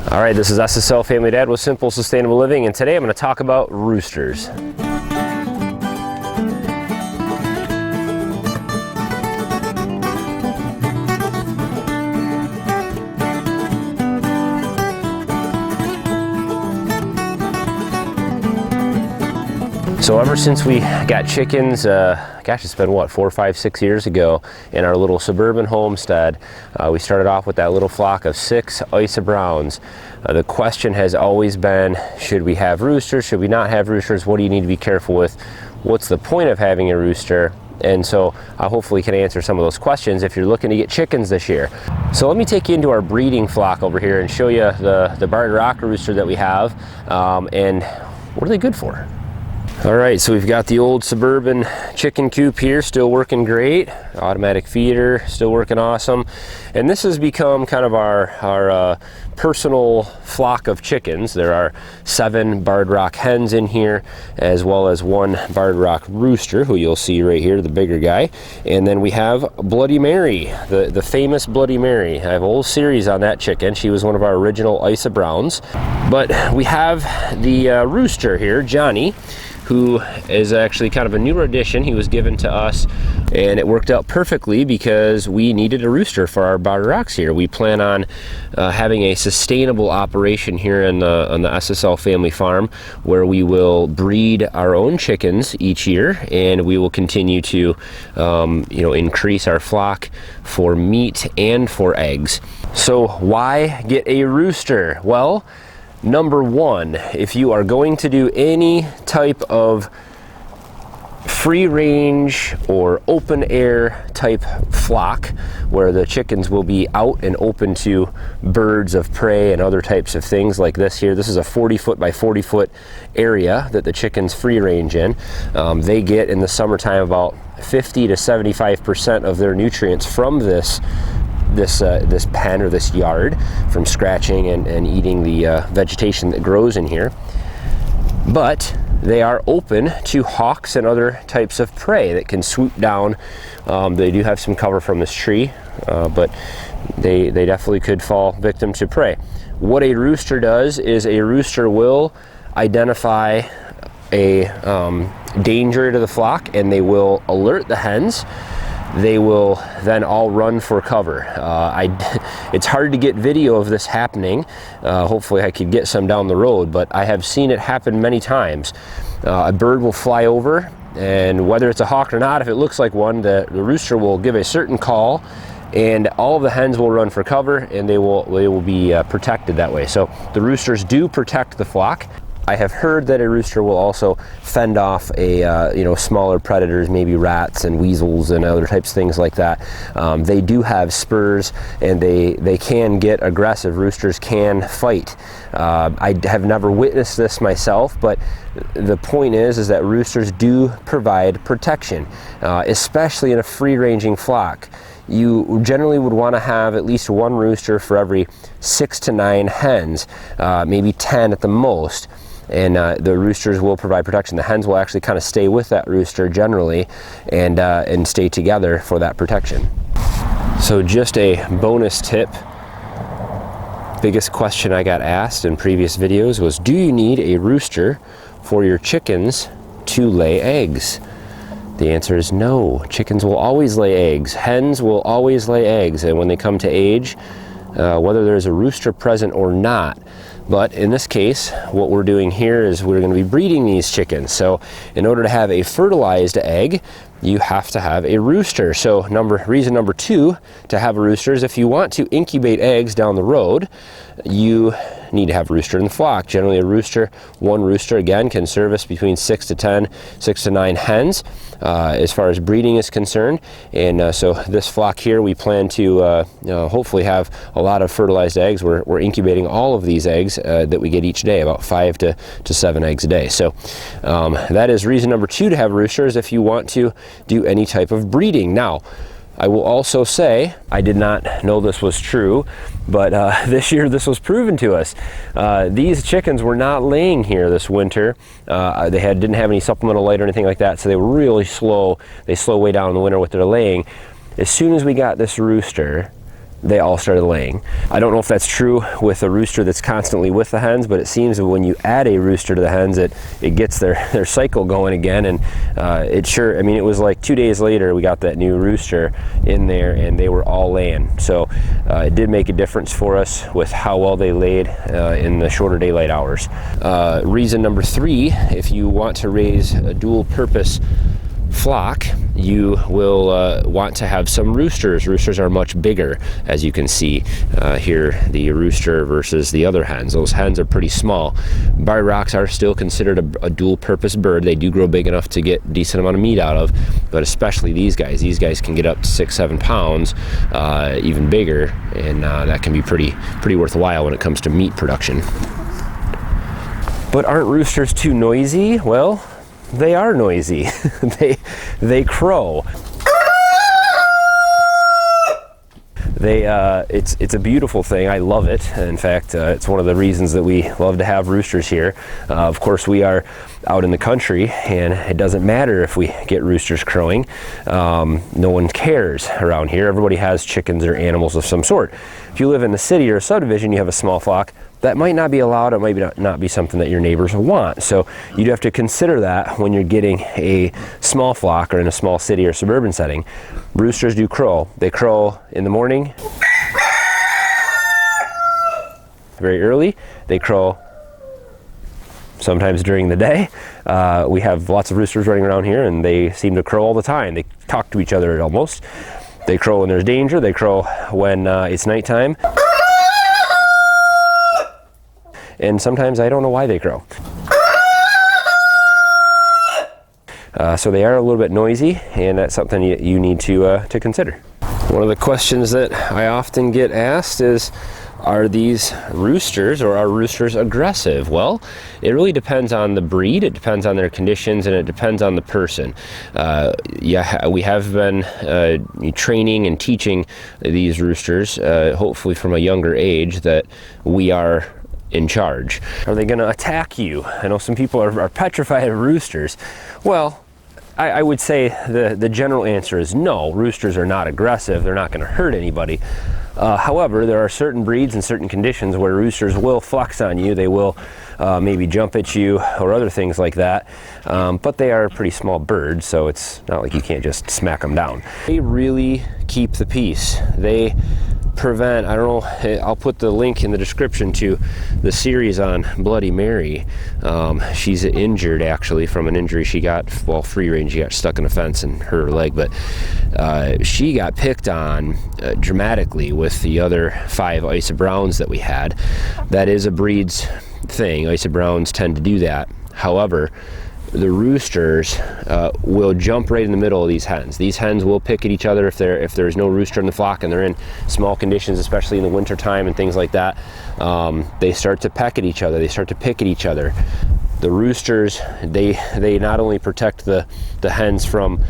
All right, this is SSL Family Dad with Simple Sustainable Living, and today I'm going to talk about roosters. So ever since we got chickens, gosh, it's been what, 4, 5, 6 years ago in our little suburban homestead. We started off with that little flock of 6 Isa Browns. The question has always been, should we have roosters? Should we not have roosters? What do you need to be careful with? What's the point of having a rooster? And so I hopefully can answer some of those questions if you're looking to get chickens this year. So let me take you into our breeding flock over here and show you the barred rock rooster that we have, and what are they good for? All right, so we've got the old suburban chicken coop here, still working great. Automatic feeder, still working awesome. And this has become kind of our personal flock of chickens. There are 7 barred rock hens in here, as well as 1 barred rock rooster, who you'll see right here, the bigger guy. And then we have Bloody Mary, the famous Bloody Mary. I have a whole series on that chicken. She was one of our original Isa Browns. But we have the rooster here, Johnny, who is actually kind of a newer addition. He was given to us, and it worked out perfectly because we needed a rooster for our barred rocks here. We plan on having a sustainable operation here on the SSL family farm, where we will breed our own chickens each year, and we will continue to increase our flock for meat and for eggs. So why get a rooster? Well, number one, if you are going to do any type of free range or open air type flock where the chickens will be out and open to birds of prey and other types of things like this here, this is a 40-foot by 40-foot area that the chickens free range in. They get in the summertime about 50 to 75% of their nutrients from this pen or this yard, from scratching and eating the vegetation that grows in here. But they are open to hawks and other types of prey that can swoop down. They do have some cover from this tree, but they definitely could fall victim to prey. What a rooster does is a rooster will identify a danger to the flock, and they will alert the hens. They will then all run for cover. It's hard to get video of this happening. Hopefully I could get some down the road, but I have seen it happen many times. A bird will fly over, and whether it's a hawk or not, if it looks like one, the rooster will give a certain call, and all of the hens will run for cover, and they will be protected that way. So the roosters do protect the flock. I have heard that a rooster will also fend off smaller predators, maybe rats and weasels and other types of things like that. They do have spurs, and they can get aggressive. Roosters can fight. I have never witnessed this myself, but the point is that roosters do provide protection, especially in a free-ranging flock. You generally would want to have at least 1 rooster for every 6 to 9 hens, maybe 10 at the most. And the roosters will provide protection. The hens will actually kind of stay with that rooster generally, and stay together for that protection. So just a bonus tip. Biggest question I got asked in previous videos was, do you need a rooster for your chickens to lay eggs? The answer is no. Chickens will always lay eggs. Hens will always lay eggs, and when they come to age, whether there's a rooster present or not. But in this case, what we're doing here is we're going to be breeding these chickens. So in order to have a fertilized egg, you have to have a rooster. So reason number 2 to have a rooster is if you want to incubate eggs down the road, you need to have a rooster in the flock. Generally one rooster again can service between 6 to 9 hens as far as breeding is concerned. And so this flock here, we plan to hopefully have a lot of fertilized eggs. We're incubating all of these eggs that we get each day, about 5 to 7 eggs a day. So that is reason number 2 to have roosters if you want to do any type of breeding. Now, I will also say, I did not know this was true, but this year this was proven to us. These chickens were not laying here this winter. They didn't have any supplemental light or anything like that, so they were really slow. They slow way down in the winter with their laying. As soon as we got this rooster, they all started laying. I don't know if that's true with a rooster that's constantly with the hens, but it seems that when you add a rooster to the hens, it gets their cycle going again. And it sure, I mean, it was like 2 days later we got that new rooster in there and they were all laying. So it did make a difference for us with how well they laid in the shorter daylight hours. Reason number 3, if you want to raise a dual purpose flock, you will want to have some roosters. Roosters are much bigger, as you can see here, the rooster versus the other hens. Those hens are pretty small. Barred rocks are still considered a dual purpose bird. They do grow big enough to get a decent amount of meat out of, but especially these guys. These guys can get up to 6-7 pounds, even bigger, and that can be pretty worthwhile when it comes to meat production. But aren't roosters too noisy? Well, they are noisy. they crow. It's a beautiful thing. I love it. In fact, it's one of the reasons that we love to have roosters here. Of course, we are out in the country, and it doesn't matter if we get roosters crowing. No one cares around here. Everybody has chickens or animals of some sort. If you live in the city or a subdivision, you have a small flock, that might not be allowed. It might not be something that your neighbors will want. So you'd have to consider that when you're getting a small flock or in a small city or suburban setting. Roosters do crow. They crow in the morning, very early. They crow sometimes during the day. We have lots of roosters running around here, and they seem to crow all the time. They talk to each other almost. They crow when there's danger. They crow when it's nighttime. And sometimes I don't know why they crow. So they are a little bit noisy, and that's something you need to consider. One of the questions that I often get asked is, are these roosters, or are roosters aggressive? Well, it really depends on the breed, it depends on their conditions, and it depends on the person. Yeah, we have been training and teaching these roosters, hopefully from a younger age, that we are in charge. Are they going to attack you? I know some people are petrified of roosters. Well, I would say the general answer is no. Roosters are not aggressive. They're not going to hurt anybody. However, there are certain breeds and certain conditions where roosters will flex on you. They will maybe jump at you or other things like that. But they are a pretty small bird, so it's not like you can't just smack them down. They really keep the peace. They prevent, I don't know, I'll put the link in the description to the series on Bloody Mary. She's injured actually from an injury she got while free range. She got stuck in a fence and hurt her leg, but she got picked on dramatically with the other 5 Isa Browns that we had. That is a breed's thing. Isa Browns tend to do that. However, the roosters will jump right in the middle of these hens. These hens will pick at each other if there's no rooster in the flock and they're in small conditions, especially in the winter time and things like that. They start to peck at each other. They start to pick at each other. The roosters, they not only protect the hens from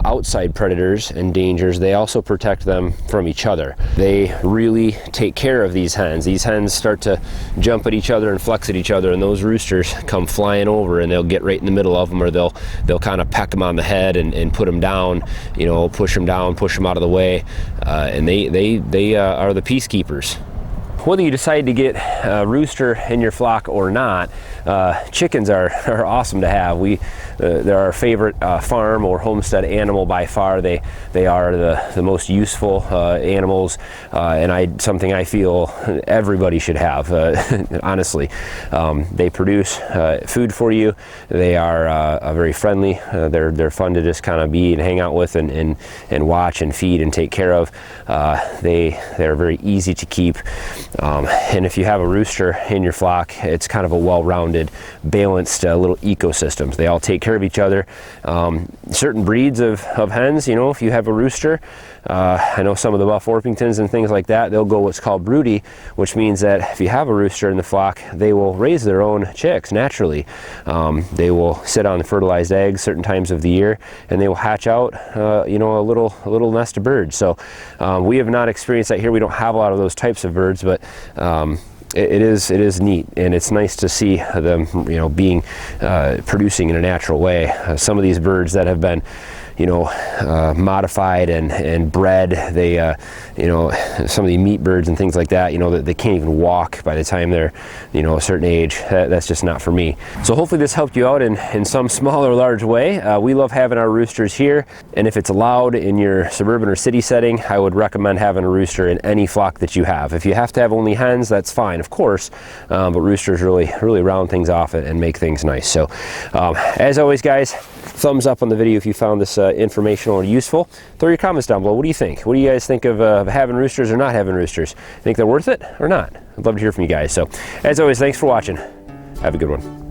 outside predators and dangers, they also protect them from each other. They really take care of these hens. These hens start to jump at each other and flex at each other, and those roosters come flying over and they'll get right in the middle of them, or they'll kind of peck them on the head and put them down, you know, push them down, push them out of the way, and they are the peacekeepers. Whether you decide to get a rooster in your flock or not, chickens are awesome to have. They're our favorite farm or homestead animal by far. They are the most useful animals, and something I feel everybody should have. Honestly, they produce food for you. They are very friendly. They're fun to just kind of be and hang out with and watch and feed and take care of. They're very easy to keep. And if you have a rooster in your flock, it's kind of a well-rounded, balanced little ecosystems. They all take care of each other. Certain breeds of hens, you know, if you have a rooster, I know some of the Buff Orpingtons and things like that, they'll go what's called broody, which means that if you have a rooster in the flock, they will raise their own chicks naturally. They will sit on fertilized eggs certain times of the year, and they will hatch out, you know, a little nest of birds. So we have not experienced that here. We don't have a lot of those types of birds, but it is neat, and it's nice to see them, you know, being producing in a natural way. Some of these birds that have been, you know, modified and bred. They, you know, some of the meat birds and things like that, you know, that they can't even walk by the time they're, you know, a certain age. That's just not for me. So hopefully this helped you out in some small or large way. We love having our roosters here, and if it's allowed in your suburban or city setting, I would recommend having a rooster in any flock that you have. If you have to have only hens, that's fine, of course, but roosters really round things off and make things nice. So as always, guys, thumbs up on the video if you found this informational or useful. Throw your comments down below. What do you think? What do you guys think of having roosters or not having roosters? Think they're worth it or not? I'd love to hear from you guys. So as always, thanks for watching. Have a good one.